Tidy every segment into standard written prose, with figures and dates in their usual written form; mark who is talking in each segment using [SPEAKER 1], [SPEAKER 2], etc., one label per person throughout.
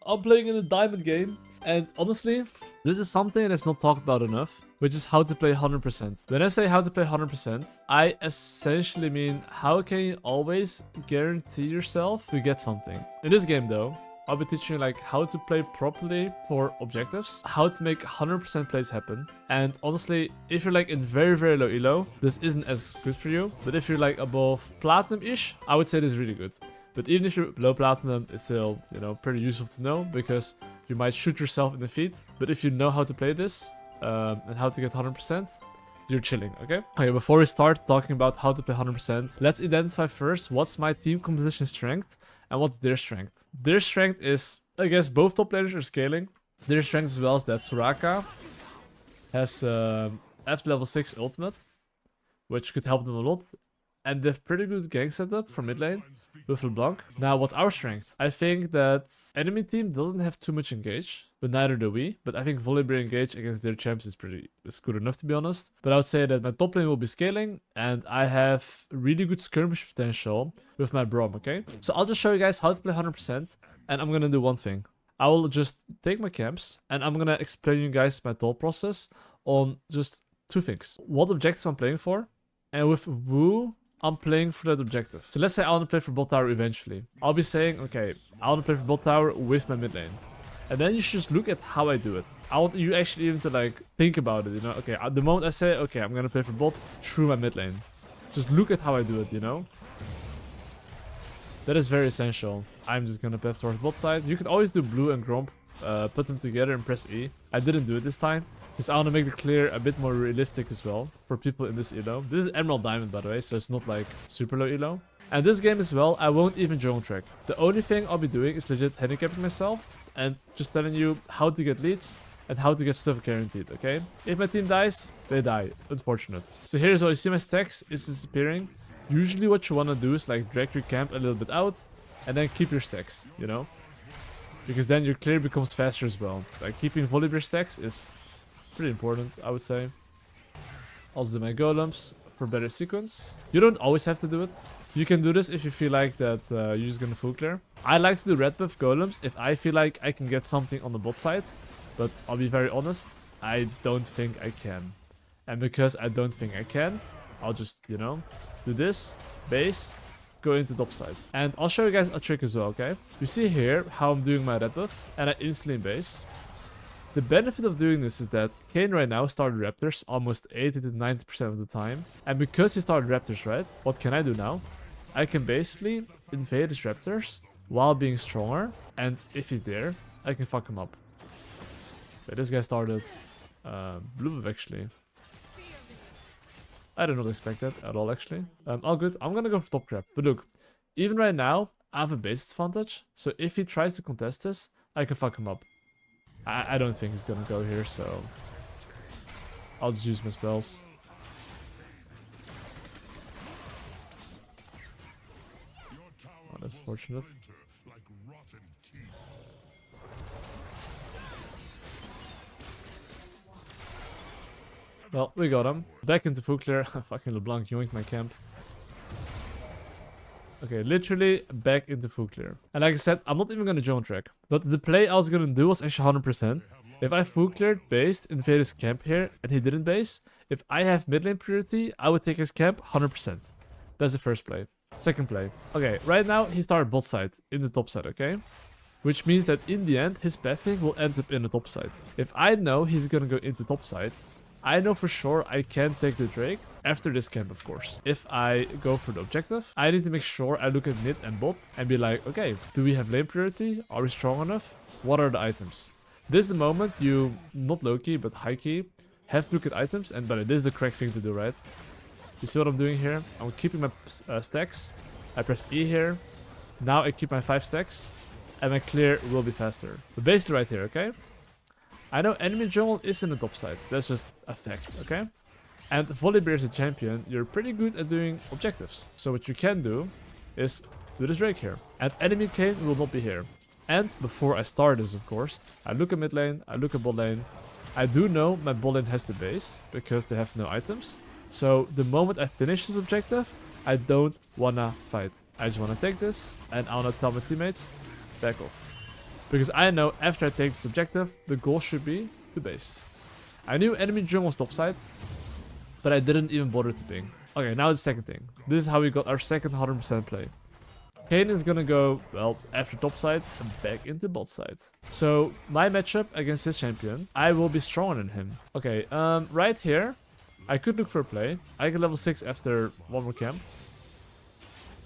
[SPEAKER 1] I'm playing in a diamond game. And honestly, this is something that's not talked about enough, which is how to play 100%. When I say how to play 100%, I essentially mean how can you always guarantee yourself to get something. In this game though, I'll be teaching you like how to play properly for objectives, how to make 100% plays happen. And honestly, if you're like in very, very low elo, this isn't as good for you. But if you're like above platinum-ish, I would say this is really good. But even if you're below platinum, it's still, you know, pretty useful to know because you might shoot yourself in the feet. But if you know how to play this and how to get 100%, you're chilling, okay? Okay, before we start talking about how to play 100%, let's identify first what's my team composition strength and what's their strength. Their strength is, I guess, both top laners are scaling. Their strength as well is that Soraka has F level 6 ultimate, which could help them a lot. And they have pretty good gank setup for mid lane with LeBlanc. Now, what's our strength? I think that enemy team doesn't have too much engage, but neither do we. But I think Volibear engage against their champs is good enough, to be honest. But I would say that my top lane will be scaling, and I have really good skirmish potential with my Braum, okay? So I'll just show you guys how to play 100%, and I'm gonna do one thing. I will just take my camps, and I'm gonna explain you guys my thought process on just two things. What objective I'm playing for, and with who I'm playing for that objective. So let's say I want to play for bot tower eventually. I'll be saying, okay, I want to play for bot tower with my mid lane. And then you should just look at how I do it. I want you actually even to like think about it, you know? Okay, at the moment I say, okay, I'm gonna play for bot through my mid lane. Just look at how I do it, you know? That is very essential. I'm just gonna play towards bot side. You can always do blue and gromp, put them together and press E. I didn't do it this time. Because I want to make the clear a bit more realistic as well for people in this elo. This is Emerald Diamond, by the way, so it's not like super low elo. And this game as well, I won't even jungle track. The only thing I'll be doing is legit handicapping myself and just telling you how to get leads and how to get stuff guaranteed, okay? If my team dies, they die. Unfortunate. So here's what you see my stacks is disappearing. Usually what you want to do is like drag your camp a little bit out and then keep your stacks, you know? Because then your clear becomes faster as well. Like keeping Volibear stacks is pretty important, I would say. Also do my golems for better sequence. You don't always have to do it. You can do this if you feel like that you're just gonna full clear. I like to do red buff golems if I feel like I can get something on the bot side. But I'll be very honest, I don't think I can. And because I don't think I can, I'll just, you know, do this, base, go into top side. And I'll show you guys a trick as well, okay? You see here how I'm doing my red buff and I instantly base. The benefit of doing this is that Kane right now started Raptors almost 80 to 90% of the time. And because he started Raptors, right, what can I do now? I can basically invade his Raptors while being stronger. And if he's there, I can fuck him up. Okay, this guy started blue buff actually. I did not expect that at all actually. All good. I'm gonna go for top crap. But look, even right now, I have a base advantage. So if he tries to contest this, I can fuck him up. I don't think he's gonna go here, so I'll just use my spells. Oh, that's fortunate. Well, we got him. Back into full clear. Fucking LeBlanc yoinked my camp. Okay, literally back into full clear. And like I said, I'm not even gonna jungle track. But the play I was gonna do was actually 100%. If I full cleared, based, invade his camp here, and he didn't base, if I have mid lane priority, I would take his camp 100%. That's the first play. Second play. Okay, right now he started bot side, in the top side, okay? Which means that in the end, his pathing will end up in the top side. If I know he's gonna go into top side, I know for sure I can take the Drake after this camp, of course. If I go for the objective, I need to make sure I look at mid and bot and be like, okay, do we have lane priority? Are we strong enough? What are the items? This is the moment you, not low-key, but high-key, have to look at items. And but this is the correct thing to do, right? You see what I'm doing here? I'm keeping my stacks. I press E here. Now I keep my 5 stacks. And my clear will be faster. But basically right here, okay? I know enemy jungle is in the top side. That's just a fact, okay? And Volibear as a champion, you're pretty good at doing objectives. So what you can do is do this Drake here. And enemy Kane will not be here. And before I start this, of course, I look at mid lane, I look at bot lane. I do know my bot lane has the base because they have no items. So the moment I finish this objective, I don't wanna fight. I just wanna take this and I wanna tell my teammates, back off. Because I know after I take this objective, the goal should be to base. I knew enemy jungle was topside, but I didn't even bother to ping. Okay, now the second thing. This is how we got our second 100% play. Kayn is gonna go, well, after top side and back into bot side. So, my matchup against his champion, I will be stronger than him. Okay, right here, I could look for a play. I get level 6 after one more camp.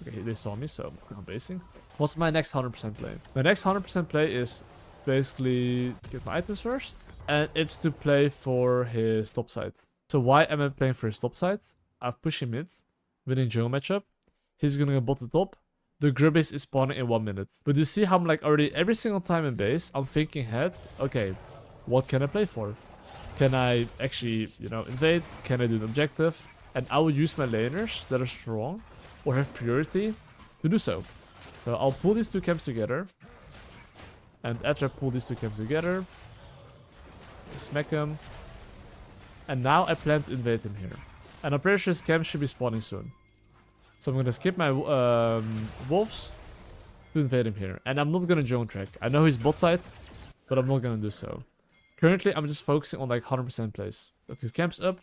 [SPEAKER 1] Okay, they saw me, so I'm basing. What's my next 100% play? My next 100% play is basically get my items first. And it's to play for his top side. So why am I playing for his top side? I've pushed him mid, winning jungle matchup. He's gonna go bot the top. The grub base is spawning in 1 minute. But you see how I'm like already every single time in base, I'm thinking ahead, okay, what can I play for? Can I actually, you know, invade? Can I do an objective? And I will use my laners that are strong or have priority to do so. So I'll pull these two camps together. And after I pull these two camps together, I smack him. And now I plan to invade him here. And I'm pretty sure his camp should be spawning soon. So I'm gonna skip my wolves to invade him here. And I'm not gonna drone track. I know he's bot side, but I'm not gonna do so. Currently, I'm just focusing on like 100% plays. Look, his camp's up.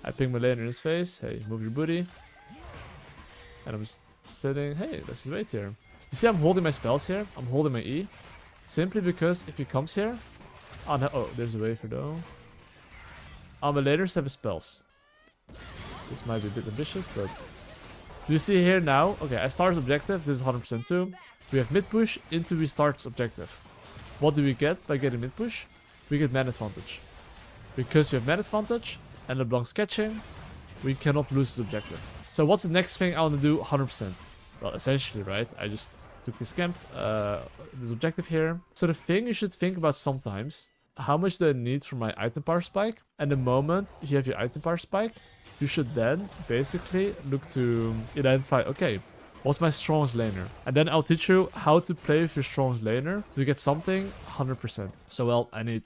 [SPEAKER 1] I ping my laner in his face. Hey, move your booty. And I'm just sitting. Hey, let's just wait here. You see, I'm holding my spells here. I'm holding my E. Simply because if he comes here... Oh, no. Oh, there's a wafer though. Oh, my laners have his spells. This might be a bit ambitious, but... You see here now, okay, I started objective, this is 100% too. We have mid push into we start objective. What do we get by getting mid push? We get man advantage. Because we have man advantage and LeBlanc's catching, we cannot lose this objective. So what's the next thing I want to do 100%? Well, essentially, right, I just took his camp, this objective here. So the thing you should think about sometimes, how much do I need for my item power spike? And the moment you have your item power spike, you should then basically look to identify, okay, what's my strongest laner? And then I'll teach you how to play with your strongest laner to get something 100%. So, well, I need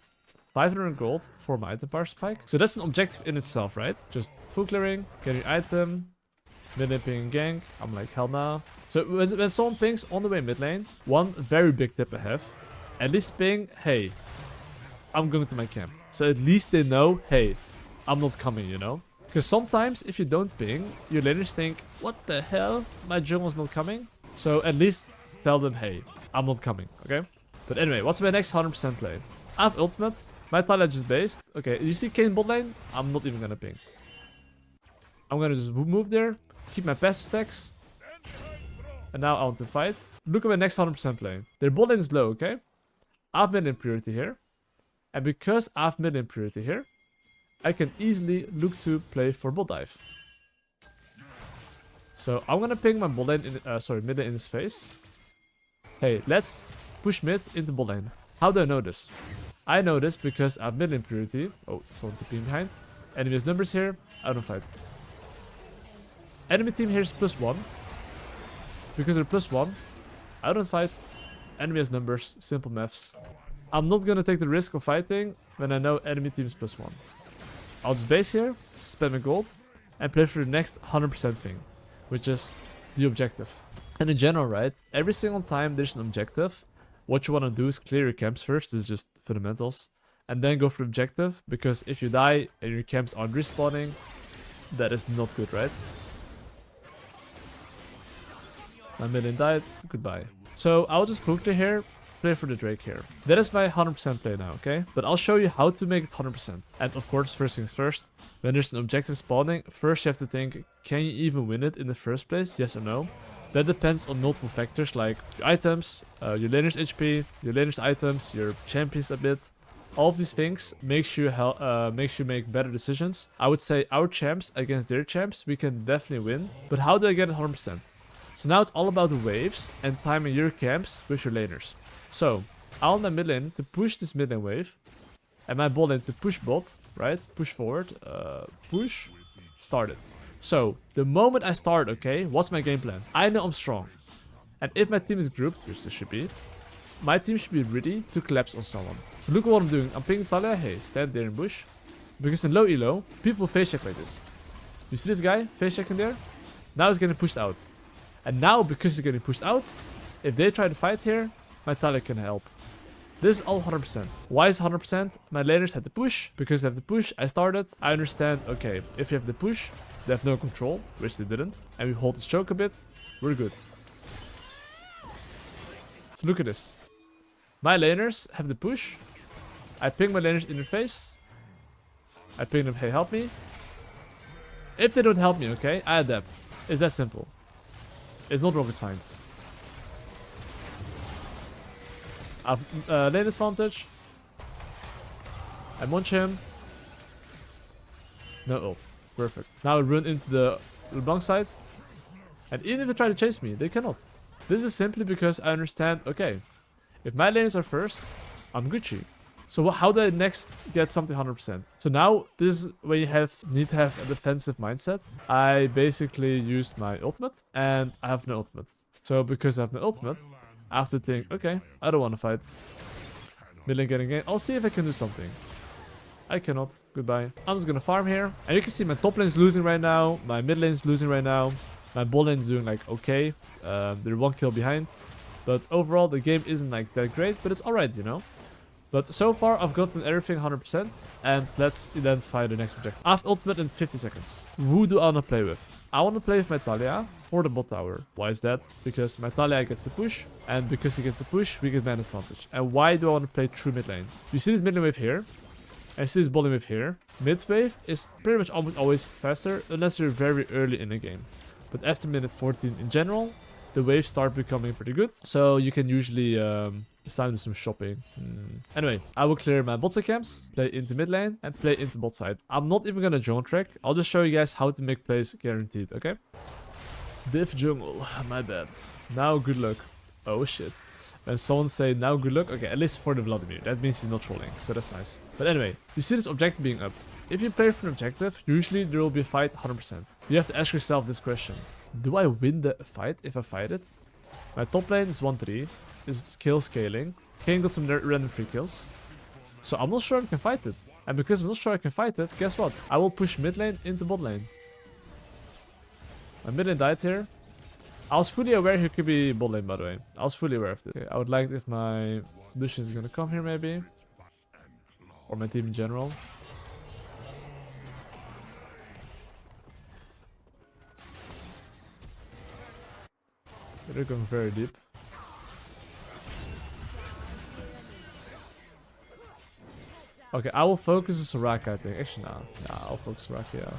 [SPEAKER 1] 500 gold for my item power spike. So that's an objective in itself, right? Just full clearing, getting item, mid-limping gank. I'm like, hell nah. So when someone pings on the way mid lane, one very big tip I have, at least ping, hey, I'm going to my camp. So at least they know, hey, I'm not coming, you know? Because sometimes, if you don't ping, your laners think, what the hell? My jungle's not coming? So at least tell them, hey, I'm not coming, okay? But anyway, what's my next 100% play? I have ultimate. My Thalia just based. Okay, you see Kayn bot lane? I'm not even gonna ping. I'm gonna just move there, keep my passive stacks. And now I want to fight. Look at my next 100% play. Their bot lane is low, okay? I've mid in priority here. And because I've mid in priority here, I can easily look to play for bot dive. So I'm gonna ping my bot lane in, mid lane in his face. Hey, let's push mid into bot lane. How do I know this? I know this because I have mid lane priority. Oh, someone TPing behind. Enemy has numbers here. I don't fight. Enemy team here is +1. Because they're +1, I don't fight. Enemy has numbers. Simple maths. I'm not gonna take the risk of fighting when I know enemy team is +1. I'll just base here, spend my gold, and play for the next 100% thing, which is the objective. And in general, right, every single time there's an objective, what you want to do is clear your camps first, this is just fundamentals, and then go for the objective, because if you die and your camps aren't respawning, that is not good, right? My minion died, goodbye. So I'll just hook it here, play for the Drake here. That is my 100% play now, okay? But I'll show you how to make it 100%. And of course, first things first, when there's an objective spawning, first you have to think, can you even win it in the first place? Yes or no? That depends on multiple factors like your items, your laner's HP, your laner's items, your champions a bit. All of these things makes you make better decisions. I would say our champs against their champs, we can definitely win. But how do I get it 100%? So now it's all about the waves and timing your camps with your laners. So, I want my mid lane to push this mid lane wave. And my bot lane to push bot, right? Push forward, push, start it. So, the moment I start, okay, what's my game plan? I know I'm strong. And if my team is grouped, which this should be, my team should be ready to collapse on someone. So look at what I'm doing. I'm pinging Thalia, hey, stand there in bush. Because in low elo, people face check like this. You see this guy face checking there? Now he's getting pushed out. And now, because he's getting pushed out, if they try to fight here, my Thalia can help. This is all 100%. Why is it 100%? My laners had the push. Because they have the push, I started. I understand, okay, if you have the push, they have no control, which they didn't. And we hold this choke a bit, we're good. So look at this. My laners have the push. I ping my laners in their face. I ping them, hey, help me. If they don't help me, okay, I adapt. It's that simple. It's not rocket science. I have lane advantage. I munch him. No ult. Perfect. Now I run into the LeBlanc side. And even if they try to chase me, they cannot. This is simply because I understand, okay, if my lanes are first, I'm Gucci. So how do I next get something 100%? So now, this is where you need to have a defensive mindset. I basically used my ultimate, and I have no ultimate. So because I have no ultimate, I have to think, okay, I don't want to fight. Mid lane getting gain. I'll see if I can do something. I cannot. Goodbye. I'm just gonna farm here. And you can see my top lane is losing right now. My mid lane is losing right now. My bot lane is doing like okay. They're 1 kill behind. But overall, the game isn't like that great, but it's alright, you know? But so far, I've gotten everything 100%. And let's identify the next objective. I have ultimate in 50 seconds. Who do I want to play with? I want to play with my Talia for the bot tower. Why is that? Because my Talia gets the push. And because he gets the push, we get man advantage. And why do I want to play through mid lane? You see this mid lane wave here. And see this bot lane wave here. Mid wave is pretty much almost always faster. Unless you're very early in the game. But after minute 14 in general, the waves start becoming pretty good. So you can usually it's time to do some shopping. Anyway, I will clear my bot side camps, play into mid lane, and play into bot side. I'm not even gonna jungle track. I'll just show you guys how to make plays guaranteed, okay? Div jungle, my bad. Now good luck. Oh shit. When someone say now good luck, okay, at least for the Vladimir. That means he's not trolling, so that's nice. But anyway, you see this objective being up. If you play for an objective, usually there will be a fight 100%. You have to ask yourself this question. Do I win the fight if I fight it? My top lane is 1-3. Is skill scaling. Kane got some random free kills. So I'm not sure I can fight it. And because I'm not sure I can fight it, guess what? I will push mid lane into bot lane. My mid lane died here. I was fully aware he could be bot lane, by the way. I was fully aware of this. Okay, I would like if my Lucian is gonna come here maybe. Or my team in general. They're going very deep. Okay, I will focus on Soraka, I think. Actually, no. Nah, I'll focus Soraka, yeah.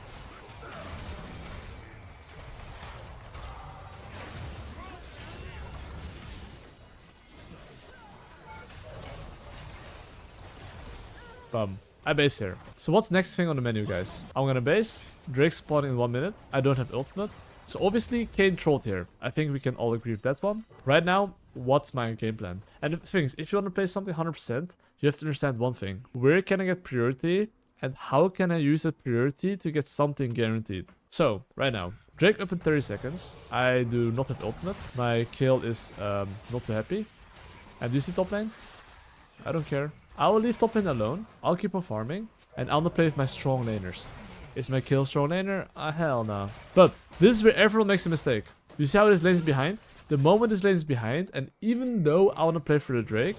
[SPEAKER 1] Bum. I base here. So what's next thing on the menu, guys? I'm gonna base. Drake spawn in 1 minute. I don't have ultimate. So obviously, Kane trolled here. I think we can all agree with that one. Right now, what's my game plan? And the thing is, if you want to play something 100%, you have to understand one thing. Where can I get priority? And how can I use that priority to get something guaranteed? So, right now, Drake up in 30 seconds. I do not have ultimate. My kill is not too happy. And do you see top lane? I don't care. I will leave top lane alone. I'll keep on farming. And I'll not play with my strong laners. Is my kill strong laner? Hell no. But this is where everyone makes a mistake. You see how this lane is behind? The moment this lane is behind, and even though I want to play for the Drake,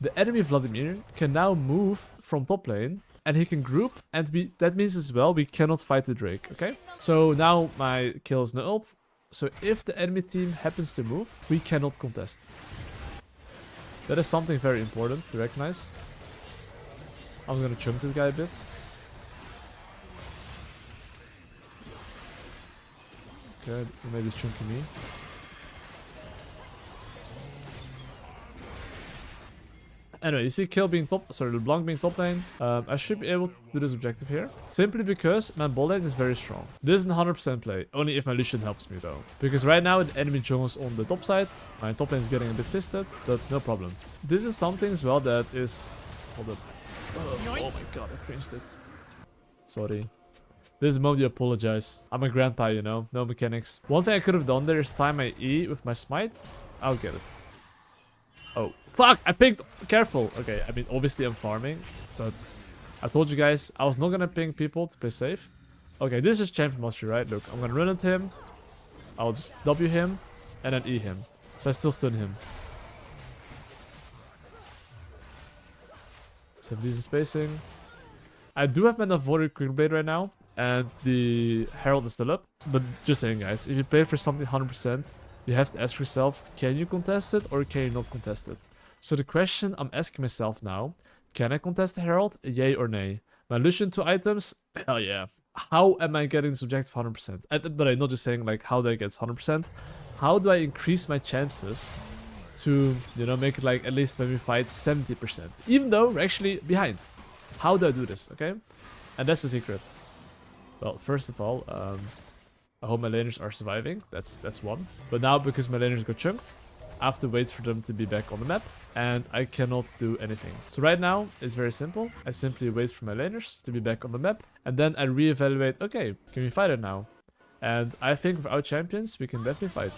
[SPEAKER 1] the enemy Vladimir can now move from top lane, and he can group, and that means as well we cannot fight the Drake, okay? So now my kill is no ult. So if the enemy team happens to move, we cannot contest. That is something very important to recognize. I'm gonna chunk this guy a bit. Okay, he made this chunky me. Anyway, you see Kill being top, sorry, LeBlanc being top lane. I should be able to do this objective here. Simply because my bot lane is very strong. This isn't 100% play, only if my Lucian helps me though. Because right now the enemy jungle's on the top side. My top lane is getting a bit fisted, but no problem. This is something as well that is... Hold up. Oh my god, I cringed it. Sorry. This is the moment you apologize. I'm a grandpa, you know, no mechanics. One thing I could have done there is time my E with my smite. I'll get it. Oh. Fuck! I pinged! Careful! Okay, I mean, obviously I'm farming, but I told you guys I was not gonna ping people to play safe. Okay, this is champion mastery, right? Look, I'm gonna run at him. I'll just W him, and then E him. So I still stun him. So decent spacing. I do have enough Warrior Quick Blade right now, and the Herald is still up. But just saying, guys, if you play for something 100%, you have to ask yourself, can you contest it or can you not contest it? So the question I'm asking myself now, can I contest the Herald? Yay or nay? My Lucian 2 items? Hell yeah. How am I getting this objective 100%? But I'm not just saying like, how do I get 100%? How do I increase my chances to, you know, make it like at least when we fight 70%? Even though we're actually behind. How do I do this, okay? And that's the secret. Well, first of all, I hope my laners are surviving. That's one. But now, because my laners got chunked, I have to wait for them to be back on the map. And I cannot do anything. So right now, it's very simple. I simply wait for my laners to be back on the map. And then I reevaluate, okay, can we fight it now? And I think with our champions, we can definitely fight.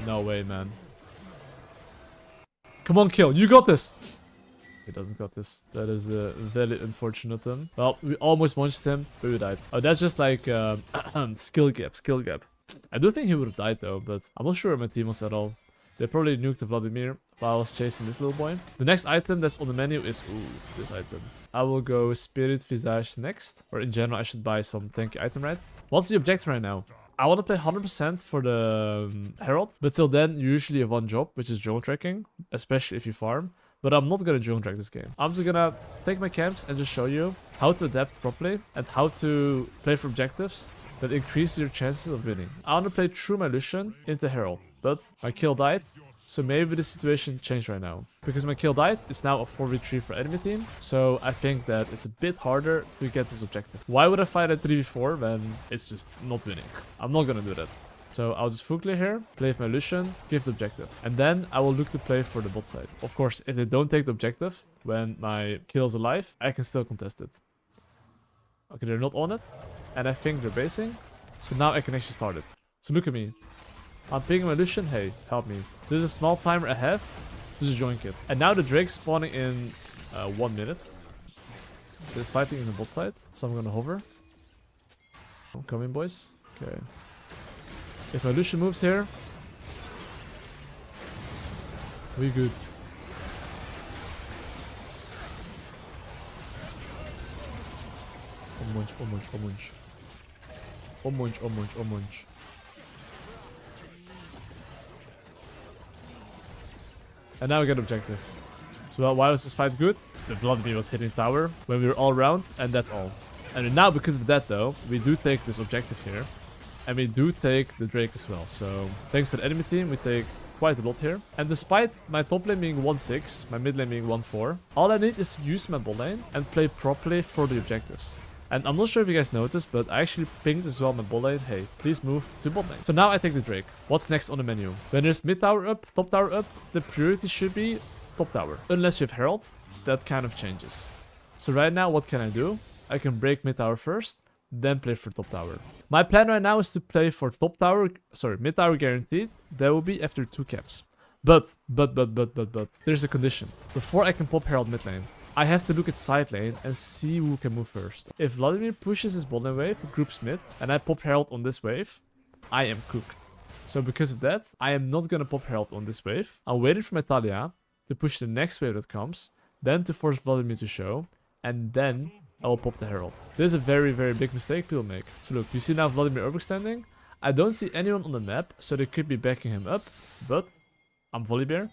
[SPEAKER 1] No way, man. Come on, kill. You got this. He doesn't got this. That is very unfortunate then. Well, we almost munched him, but we died. Oh, that's just like skill gap, skill gap. I do think he would have died though, but I'm not sure my team was at all. They probably nuked the Vladimir while I was chasing this little boy. The next item that's on the menu is, ooh, this item. I will go Spirit Visage next. Or in general, I should buy some tanky item, right? What's the objective right now? I want to play 100% for the Herald. But till then, you usually have one job, which is jungle tracking. Especially if you farm. But I'm not going to jungle track this game. I'm just going to take my camps and just show you how to adapt properly. And how to play for objectives that increase your chances of winning. I want to play through my Lucian into Herald. But my kill died. So maybe the situation changed right now. Because my kill died, it's now a 4v3 for enemy team. So I think that it's a bit harder to get this objective. Why would I fight at 3v4 when it's just not winning? I'm not gonna do that. So I'll just full clear here, play with my Lucian, give the objective. And then I will look to play for the bot side. Of course, if they don't take the objective when my kill is alive, I can still contest it. Okay, they're not on it. And I think they're basing. So now I can actually start it. So look at me. I'm picking my Lucian. Hey, help me. This is a small timer I have. This is a join kit. And now the Drake's spawning in 1 minute. They're fighting in the bot side. So I'm gonna hover. I'm coming, boys. Okay. If my Lucian moves here, we good. Omunch. And now we get objective. So well, why was this fight good? The Vladimir was hitting tower when we were all around, and that's all. And now because of that though, we do take this objective here. And we do take the Drake as well. So thanks to the enemy team, we take quite a lot here. And despite my top lane being 1-6, my mid lane being 1-4, all I need is to use my bot lane and play properly for the objectives. And I'm not sure if you guys noticed, but I actually pinged as well my bot lane. Hey, please move to bot lane. So now I take the Drake. What's next on the menu? When there's mid tower up, top tower up, the priority should be top tower. Unless you have Herald, that kind of changes. So right now, what can I do? I can break mid tower first, then play for top tower. My plan right now is to play for top tower, sorry, mid tower guaranteed. That will be after 2 caps. But, there's a condition. Before I can pop Herald mid lane, I have to look at side lane and see who can move first. If Vladimir pushes his bot lane wave, groups mid, and I pop Herald on this wave, I am cooked. So because of that, I am not gonna pop Herald on this wave. I'm waiting for my Talia to push the next wave that comes, then to force Vladimir to show, and then I will pop the Herald. This is a very, very big mistake people make. So look, you see now Vladimir overextending. I don't see anyone on the map, so they could be backing him up, but I'm Volibear.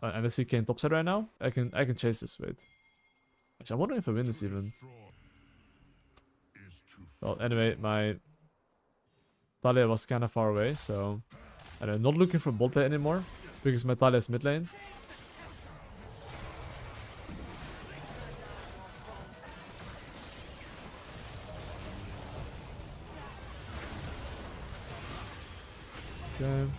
[SPEAKER 1] And I see Kane topside right now. I can chase this, wait. Actually, I'm wondering if I win this even. Well, anyway, my Talia was kind of far away, so... And I'm not looking for bot play anymore, because my Talia is mid lane. Okay.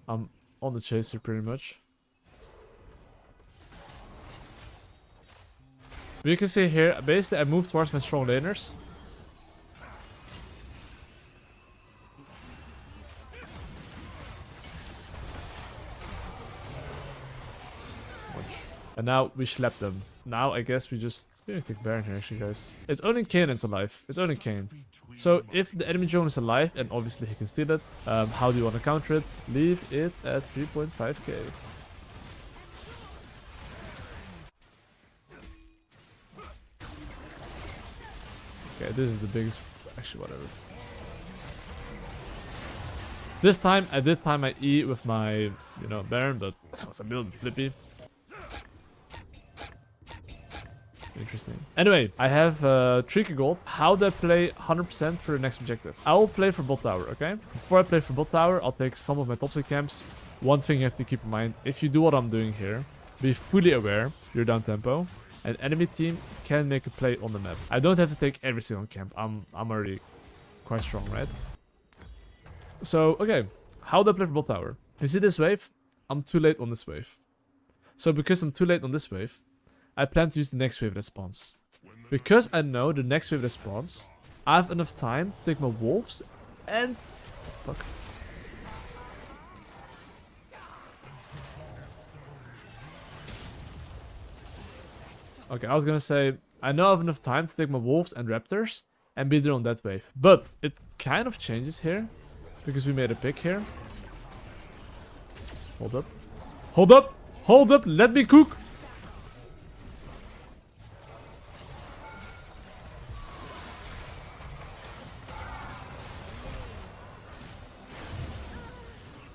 [SPEAKER 1] I'm on the chaser pretty much. You can see here, basically I move towards my strong laners. And now we slap them. Now I guess we just... We take Baron here actually, guys. It's only Kayn that's alive. It's only Kayn. So if the enemy drone is alive, and obviously he can steal it, how do you want to counter it? Leave it at 3.5k. Okay, this is the biggest... Actually, whatever. This time, I did time my E with my, you know, Baron, but that was a bit flippy. Interesting. Anyway, I have 3k gold. How do I play 100% for the next objective? I will play for bot tower, okay? Before I play for bot tower, I'll take some of my top 6 camps. One thing you have to keep in mind, if you do what I'm doing here, be fully aware you're down tempo. An enemy team can make a play on the map. I don't have to take every single camp. I'm already quite strong, right? So, okay. How do I play for bot tower? You see this wave? I'm too late on this wave. So because I'm too late on this wave, I plan to use the next wave that spawns. Because I know the next wave that spawns, I have enough time to take my wolves and... What the fuck? Okay, I was gonna say, I know I have enough time to take my wolves and raptors and be there on that wave. But it kind of changes here, because we made a pick here. Hold up. Hold up! Hold up! Let me cook!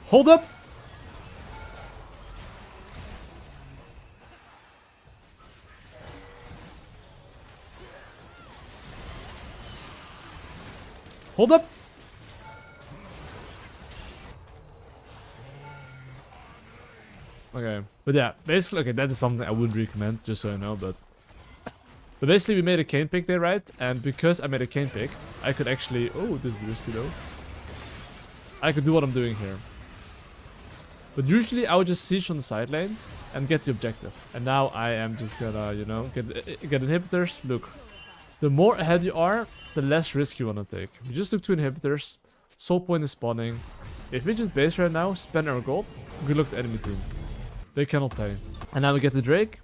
[SPEAKER 1] Hold up! Hold up! Okay, but yeah, basically, okay, that is something I wouldn't recommend, just so you know, but basically we made a Kayn pick there, right? And because I made a Kayn pick, I could actually... Oh, this is risky though. I could do what I'm doing here. But usually I would just siege on the side lane and get the objective. And now I am just gonna, you know, get inhibitors. Look, the more ahead you are, the less risk you wanna take. We just took 2 inhibitors. Soul point is spawning. If we just base right now, spend our gold, good luck to enemy team. They cannot play. And now we get the Drake.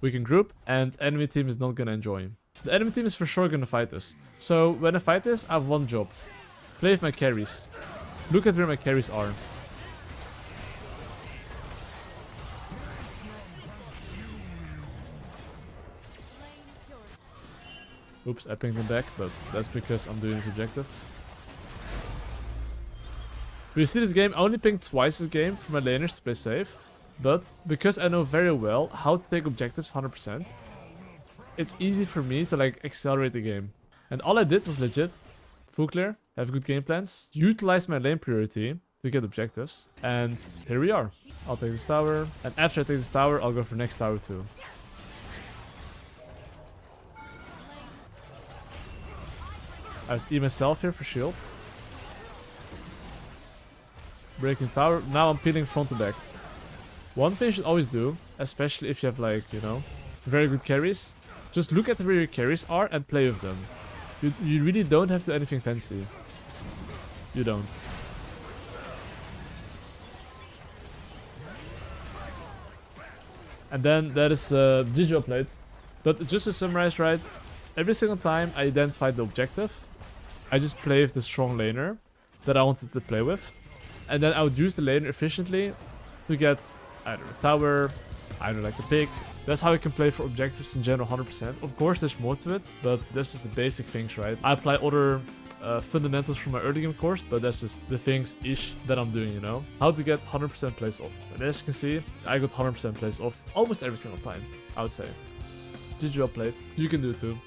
[SPEAKER 1] We can group, and enemy team is not gonna enjoy. The enemy team is for sure gonna fight us. So when I fight this, I have one job: play with my carries. Look at where my carries are. Oops, I pinged them back, but that's because I'm doing this objective. We see this game, I only pinged twice this game for my laners to play safe. But because I know very well how to take objectives 100%, it's easy for me to like accelerate the game. And all I did was legit full clear, have good game plans, utilize my lane priority to get objectives, and here we are. I'll take this tower, and after I take this tower, I'll go for next tower too. I just E myself here for shield. Breaking tower, now I'm peeling front to back. One thing you should always do, especially if you have like, you know, very good carries, just look at where your carries are and play with them. You really don't have to do anything fancy. You don't. And then that is GG played. But just to summarize, right, every single time I identify the objective, I just play with the strong laner that I wanted to play with. And then I would use the laner efficiently to get either a tower, either like a pick. That's how you can play for objectives in general 100%. Of course there's more to it, but that's just the basic things, right? I apply other fundamentals from my early game course, but that's just the things-ish that I'm doing, you know? How to get 100% plays off. And as you can see, I got 100% plays off almost every single time, I would say. GG well played. You can do it too.